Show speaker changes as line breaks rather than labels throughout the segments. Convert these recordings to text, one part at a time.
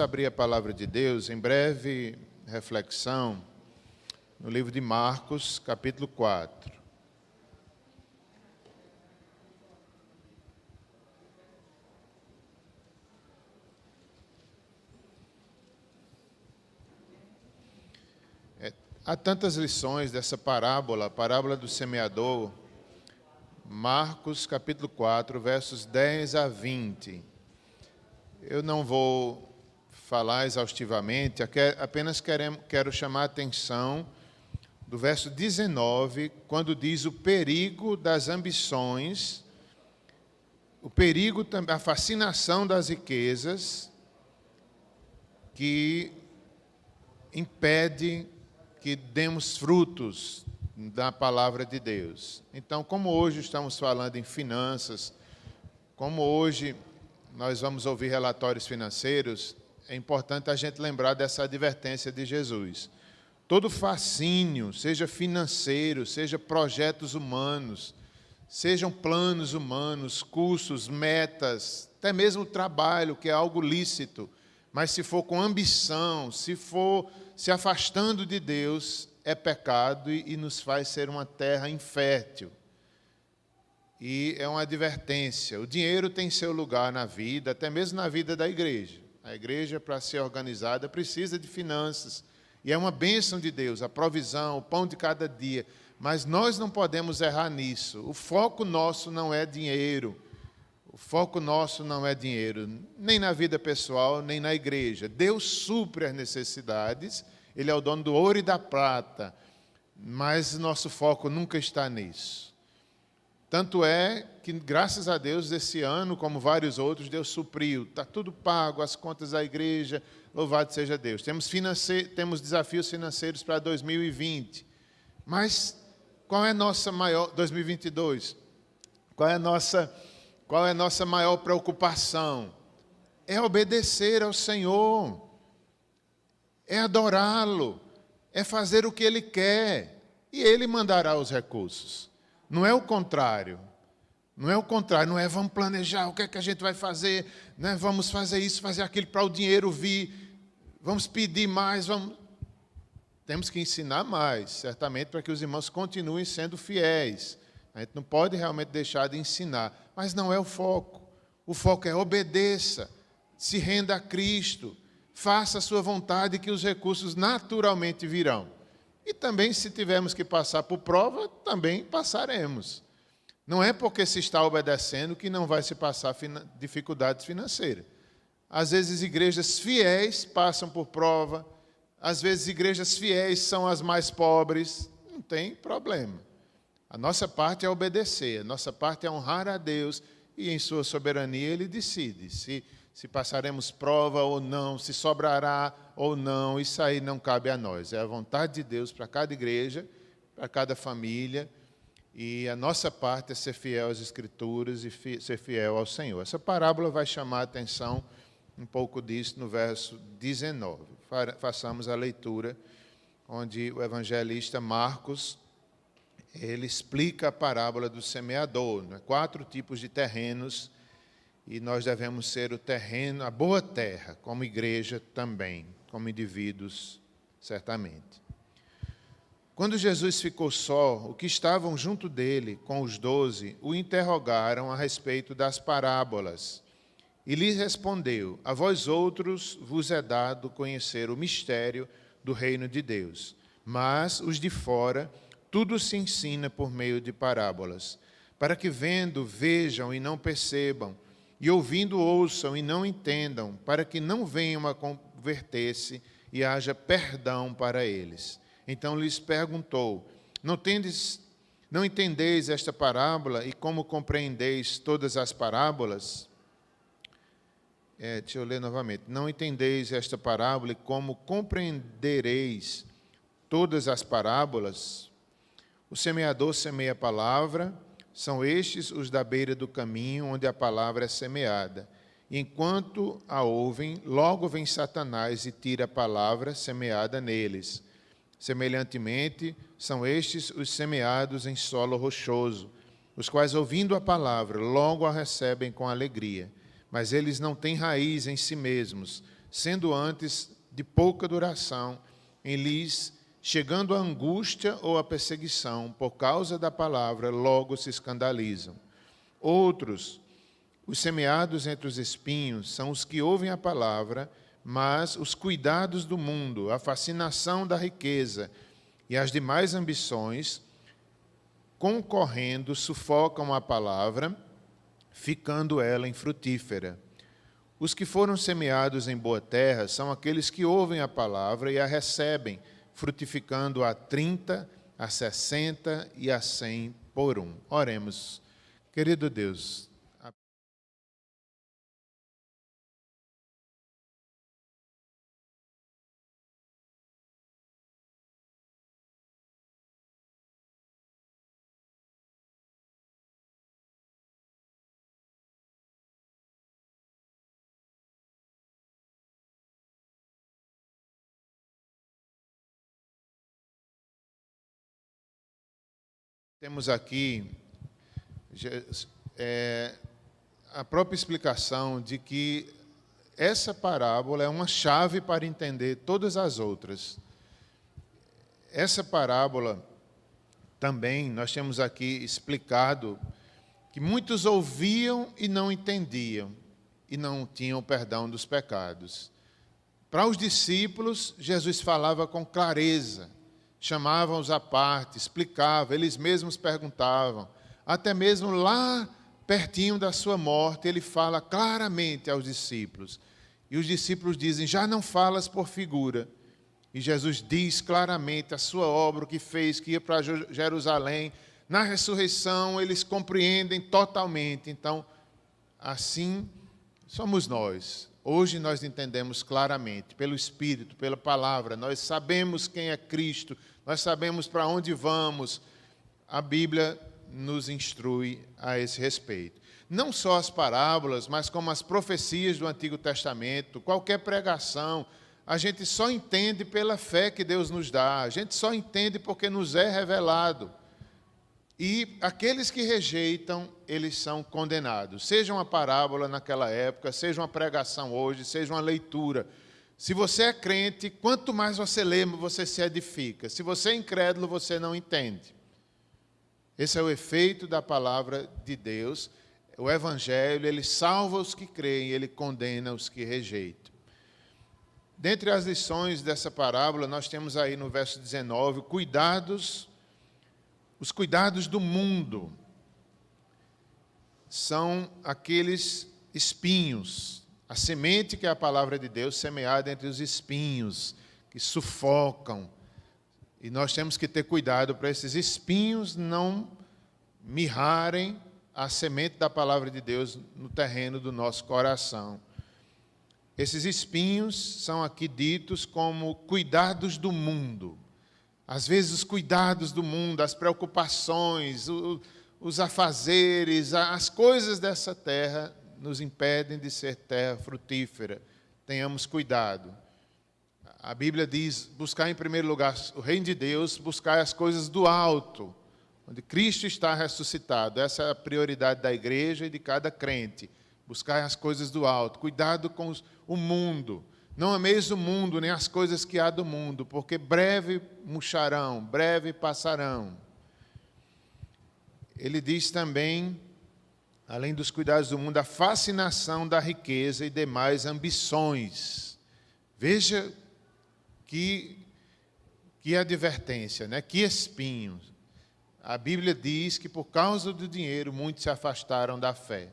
Abrir a palavra de Deus, em breve reflexão, no livro de Marcos, capítulo 4. Há tantas lições dessa parábola, a parábola do semeador. Marcos, capítulo 4, versos 10 a 20. Eu não vou falar exaustivamente, apenas quero chamar a atenção do verso 19, quando diz o perigo das ambições, o perigo, a fascinação das riquezas, que impede que demos frutos da palavra de Deus. Então, como hoje estamos falando em finanças, como hoje nós vamos ouvir relatórios financeiros, é importante a gente lembrar dessa advertência de Jesus. Todo fascínio, seja financeiro, seja projetos humanos, sejam planos humanos, cursos, metas, até mesmo trabalho, que é algo lícito, mas se for com ambição, se for se afastando de Deus, é pecado e nos faz ser uma terra infértil. E é uma advertência. O dinheiro tem seu lugar na vida, até mesmo na vida da igreja. A igreja, para ser organizada, precisa de finanças. E é uma bênção de Deus, a provisão, o pão de cada dia. Mas nós não podemos errar nisso. O foco nosso não é dinheiro. O foco nosso não é dinheiro, nem na vida pessoal, nem na igreja. Deus supre as necessidades, Ele é o dono do ouro e da prata, mas nosso foco nunca está nisso. Tanto é que, graças a Deus, esse ano, como vários outros, Deus supriu. Está tudo pago, as contas da igreja, louvado seja Deus. Temos desafios financeiros para 2020. Mas qual é a nossa maior... 2022. Qual é a nossa maior preocupação? É obedecer ao Senhor. É adorá-lo. É fazer o que Ele quer. E Ele mandará os recursos. Não é o contrário. Não é o contrário. Não é vamos planejar o que é que a gente vai fazer. Né? Vamos fazer isso, fazer aquilo para o dinheiro vir. Vamos pedir mais. Temos que ensinar mais, certamente, para que os irmãos continuem sendo fiéis. A gente não pode realmente deixar de ensinar. Mas não é o foco. O foco é obedeça. Se renda a Cristo. Faça a sua vontade que os recursos naturalmente virão. E também, se tivermos que passar por prova, também passaremos. Não é porque se está obedecendo que não vai se passar dificuldades financeiras. Às vezes, igrejas fiéis passam por prova. Às vezes, igrejas fiéis são as mais pobres. Não tem problema. A nossa parte é obedecer. A nossa parte é honrar a Deus. E, em sua soberania, Ele decide se passaremos prova ou não, se sobrará ou não, isso aí não cabe a nós. É a vontade de Deus para cada igreja, para cada família, e a nossa parte é ser fiel às Escrituras e ser fiel ao Senhor. Essa parábola vai chamar a atenção um pouco disso no verso 19. Façamos a leitura, onde o evangelista Marcos, ele explica a parábola do semeador, né? 4 tipos de terrenos, e nós devemos ser o terreno, a boa terra, como igreja também, como indivíduos, certamente. Quando Jesus ficou só, os que estavam junto dele, com os 12, o interrogaram a respeito das parábolas. E lhes respondeu: a vós outros vos é dado conhecer o mistério do reino de Deus. Mas os de fora, tudo se ensina por meio de parábolas, para que vendo, vejam e não percebam, e ouvindo, ouçam e não entendam, para que não venham a converter-se e haja perdão para eles. Então lhes perguntou: não entendeis esta parábola e como compreendeis todas as parábolas? Deixa eu ler novamente. Não entendeis esta parábola e como compreendereis todas as parábolas? O semeador semeia a palavra. São estes os da beira do caminho, onde a palavra é semeada. E enquanto a ouvem, logo vem Satanás e tira a palavra semeada neles. Semelhantemente, são estes os semeados em solo rochoso, os quais, ouvindo a palavra, logo a recebem com alegria. Mas eles não têm raiz em si mesmos, sendo antes de pouca duração, em lhes chegando a angústia ou a perseguição por causa da palavra, logo se escandalizam. Outros, os semeados entre os espinhos, são os que ouvem a palavra, mas os cuidados do mundo, a fascinação da riqueza e as demais ambições, concorrendo, sufocam a palavra, ficando ela infrutífera. Os que foram semeados em boa terra são aqueles que ouvem a palavra e a recebem, frutificando a 30, a 60 e a 100 por um. Oremos. Querido Deus, temos aqui a própria explicação de que essa parábola é uma chave para entender todas as outras. Essa parábola também, nós temos aqui explicado que muitos ouviam e não entendiam, e não tinham perdão dos pecados. Para os discípulos, Jesus falava com clareza, chamavam-os à parte, explicava, eles mesmos perguntavam. Até mesmo lá, pertinho da sua morte, ele fala claramente aos discípulos. E os discípulos dizem, já não falas por figura. E Jesus diz claramente a sua obra, o que fez, que ia para Jerusalém. Na ressurreição, eles compreendem totalmente. Então, assim somos nós. Hoje nós entendemos claramente, pelo Espírito, pela palavra, nós sabemos quem é Cristo, nós sabemos para onde vamos. A Bíblia nos instrui a esse respeito. Não só as parábolas, mas como as profecias do Antigo Testamento, qualquer pregação, a gente só entende pela fé que Deus nos dá, a gente só entende porque nos é revelado. E aqueles que rejeitam, eles são condenados. Seja uma parábola naquela época, seja uma pregação hoje, seja uma leitura. Se você é crente, quanto mais você lê, você se edifica. Se você é incrédulo, você não entende. Esse é o efeito da palavra de Deus. O Evangelho, ele salva os que creem, ele condena os que rejeitam. Dentre as lições dessa parábola, nós temos aí no verso 19, os cuidados do mundo são aqueles espinhos, a semente que é a palavra de Deus semeada entre os espinhos, que sufocam. E nós temos que ter cuidado para esses espinhos não mirrarem a semente da palavra de Deus no terreno do nosso coração. Esses espinhos são aqui ditos como cuidados do mundo. Às vezes os cuidados do mundo, as preocupações, os afazeres, as coisas dessa terra nos impedem de ser terra frutífera. Tenhamos cuidado. A Bíblia diz, buscar em primeiro lugar o reino de Deus, buscar as coisas do alto, onde Cristo está ressuscitado. Essa é a prioridade da igreja e de cada crente. Buscar as coisas do alto. Cuidado com o mundo. Não ameis o mundo, nem as coisas que há do mundo, porque breve murcharão, breve passarão. Ele diz também, além dos cuidados do mundo, a fascinação da riqueza e demais ambições. Veja que advertência, né? Que espinhos. A Bíblia diz que por causa do dinheiro muitos se afastaram da fé.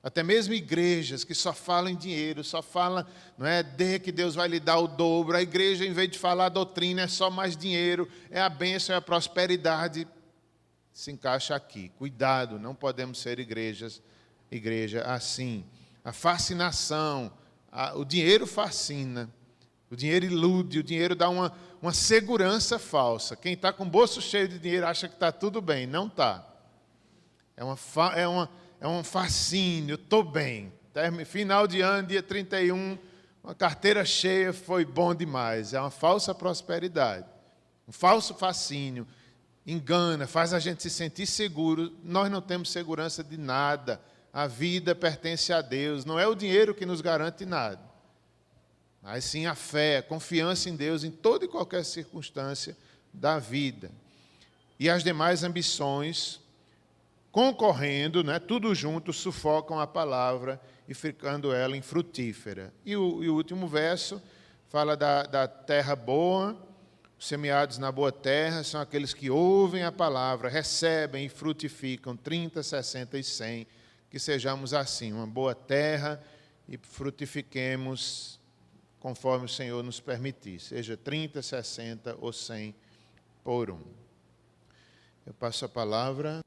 Até mesmo igrejas que só falam em dinheiro, só falam, não é, dê que Deus vai lhe dar o dobro. A igreja, em vez de falar a doutrina, é só mais dinheiro, é a bênção, é a prosperidade. Se encaixa aqui. Cuidado, não podemos ser igreja assim. A fascinação, o dinheiro fascina, o dinheiro ilude, o dinheiro dá uma segurança falsa. Quem está com o bolso cheio de dinheiro acha que está tudo bem. Não está. É um fascínio, estou bem. Final de ano, dia 31, uma carteira cheia foi bom demais. É uma falsa prosperidade, um falso fascínio. Engana, faz a gente se sentir seguro. Nós não temos segurança de nada. A vida pertence a Deus. Não é o dinheiro que nos garante nada. Mas sim a fé, a confiança em Deus em toda e qualquer circunstância da vida. E as demais ambições, concorrendo, né, tudo junto, sufocam a palavra e ficando ela infrutífera. E o último verso fala da terra boa. Os semeados na boa terra são aqueles que ouvem a palavra, recebem e frutificam 30, 60 e 100. Que sejamos assim, uma boa terra, e frutifiquemos conforme o Senhor nos permitir, seja 30, 60 ou 100 por um. Eu passo a palavra.